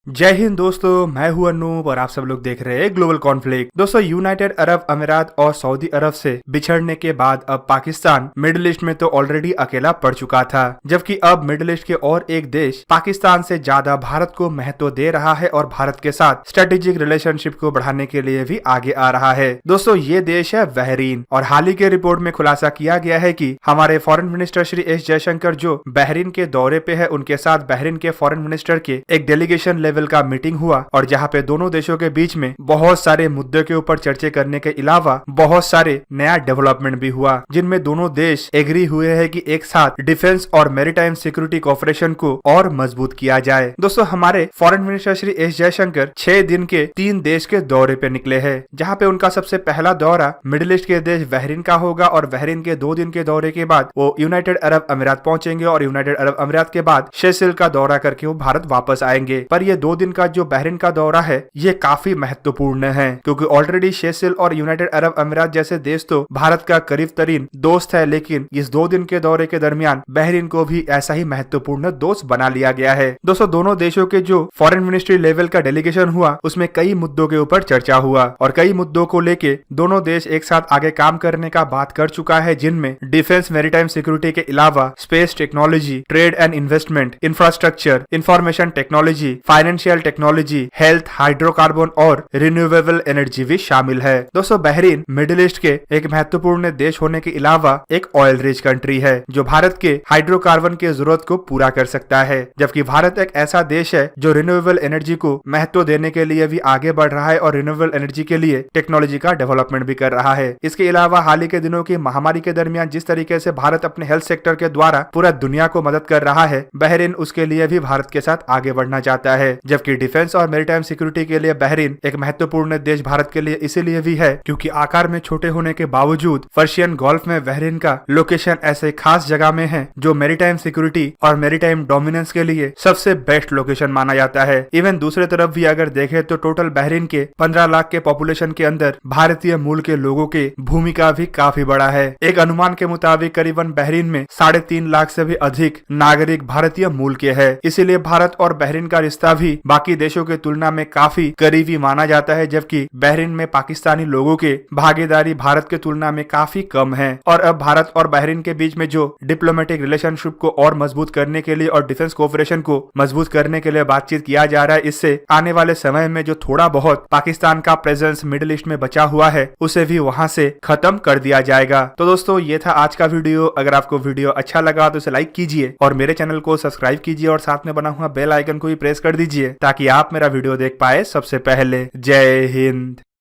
जय हिंद दोस्तों, मैं हूं अनूप और आप सब लोग देख रहे हैं ग्लोबल कॉन्फ्लिक्ट। दोस्तों, यूनाइटेड अरब अमीरात और सऊदी अरब से बिछड़ने के बाद अब पाकिस्तान मिडिल ईस्ट में तो ऑलरेडी अकेला पड़ चुका था, जबकि अब मिडिल ईस्ट के और एक देश पाकिस्तान से ज्यादा भारत को महत्व दे रहा है और भारत के साथ स्ट्रेटेजिक रिलेशनशिप को बढ़ाने के लिए भी आगे आ रहा है। दोस्तों, ये देश है बहरीन और हाल ही के रिपोर्ट में खुलासा किया गया है कि हमारे foreign minister Shri S Jaishankar जो बहरीन के दौरे पे है, उनके साथ बहरीन के फॉरेन मिनिस्टर के एक डेलीगेशन लेवल का मीटिंग हुआ और जहां पे दोनों देशों के बीच में बहुत सारे मुद्दों के ऊपर चर्चा करने के अलावा बहुत सारे नया डेवलपमेंट भी हुआ, जिनमें दोनों देश एग्री हुए हैं कि एक साथ डिफेंस और मैरीटाइम सिक्योरिटी कोऑपरेशन को और मजबूत किया जाए। दोस्तों, हमारे foreign minister Shri S Jaishankar 6 दिन के 3 देश के दौरे पे निकले हैं, जहां पे उनका सबसे पहला दौरा मिडिल ईस्ट के देश बहरीन का होगा और बहरीन के 2 दिन के दौरे के बाद वो यूनाइटेड अरब अमीरात पहुंचेंगे और यूनाइटेड अरब अमीरात के बाद सेशेल्स का दौरा करके वो भारत वापस आएंगे। पर ये 2 दिन का जो बहरीन का दौरा है ये काफी महत्वपूर्ण है, क्योंकि ऑलरेडी सेशेल्स और यूनाइटेड अरब अमीरात जैसे देश तो भारत का करीब तरीन दोस्त है, लेकिन इस 2 दिन के दौरे के दरमियान बहरीन को भी ऐसा ही महत्वपूर्ण दोस्त बना लिया गया है। दोस्तों, दोनों देशों के जो फॉरेन मिनिस्ट्री लेवल का डेलीगेशन हुआ उसमें कई मुद्दों के ऊपर चर्चा हुआ और कई मुद्दों को लेके दोनों देश एक साथ आगे काम करने का बात कर चुका है, जिनमें डिफेंस मैरीटाइम सिक्योरिटी के अलावा space technology, trade and investment, infrastructure, information technology, financial technology, health, hydrocarbon और रिन्यूएबल एनर्जी भी शामिल है। दोस्तों, बहरीन मिडिल ईस्ट के एक महत्वपूर्ण देश होने के अलावा एक ऑयल रिच कंट्री है जो भारत के हाइड्रोकार्बन की जरूरत को पूरा कर सकता है, जबकि भारत एक ऐसा देश है जो रिन्यूएबल एनर्जी को महत्व देने के लिए भी आगे बढ़ रहा है और रिन्यूएबल एनर्जी के लिए टेक्नोलॉजी का डेवलपमेंट भी कर रहा है। इसके अलावा हाल ही के दिनों की महामारी के दरमियान जिस तरीके से भारत अपने हेल्थ सेक्टर के द्वारा पूरा दुनिया को मदद कर रहा है, बहरीन उसके लिए भी भारत के साथ आगे बढ़ना चाहता है। जबकि डिफेंस और मैरीटाइम सिक्योरिटी के लिए बहरीन एक महत्वपूर्ण देश भारत के लिए इसीलिए भी है क्योंकि आकार में छोटे होने के बावजूद पर्शियन गोल्फ में बहरीन का लोकेशन ऐसे खास जगह में है जो मैरीटाइम सिक्योरिटी और मैरीटाइम डोमिनेंस के लिए सबसे बेस्ट लोकेशन माना जाता है। इवन दूसरे तरफ भी अगर देखें तो टोटल बहरीन के 15 लाख के पॉपुलेशन के अंदर भारतीय मूल के लोगों की भूमिका भी काफी बड़ा है। एक अनुमान के मुताबिक करीबन बहरीन में 3.5 लाख से भी अधिक नागरिक भारतीय मूल के हैं। इसीलिए भारत और बहरीन का रिश्ता भी बाकी देशों की तुलना में काफी करीबी माना जाता है, जबकि बहरीन में पाकिस्तानी लोगों के भागीदारी भारत की तुलना में काफी कम है। और अब भारत और बहरीन के बीच में जो डिप्लोमेटिक रिलेशनशिप को और मजबूत करने के लिए और डिफेंस कोऑपरेशन को मजबूत करने के लिए बातचीत किया जा रहा है, इससे आने वाले समय में जो थोड़ा बहुत पाकिस्तान का प्रेजेंस मिडिल ईस्ट में बचा हुआ है उसे भी वहां से खत्म कर दिया जाएगा। तो दोस्तों, ये था आज का वीडियो। अगर आपको वीडियो अच्छा लगा तो इसे लाइक कीजिए और मेरे चैनल को सब्सक्राइब कीजिए और साथ में बना हुआ बेल आइकन को भी प्रेस कर दीजिए ताकि आप मेरा वीडियो देख पाए सबसे पहले। जय हिंद।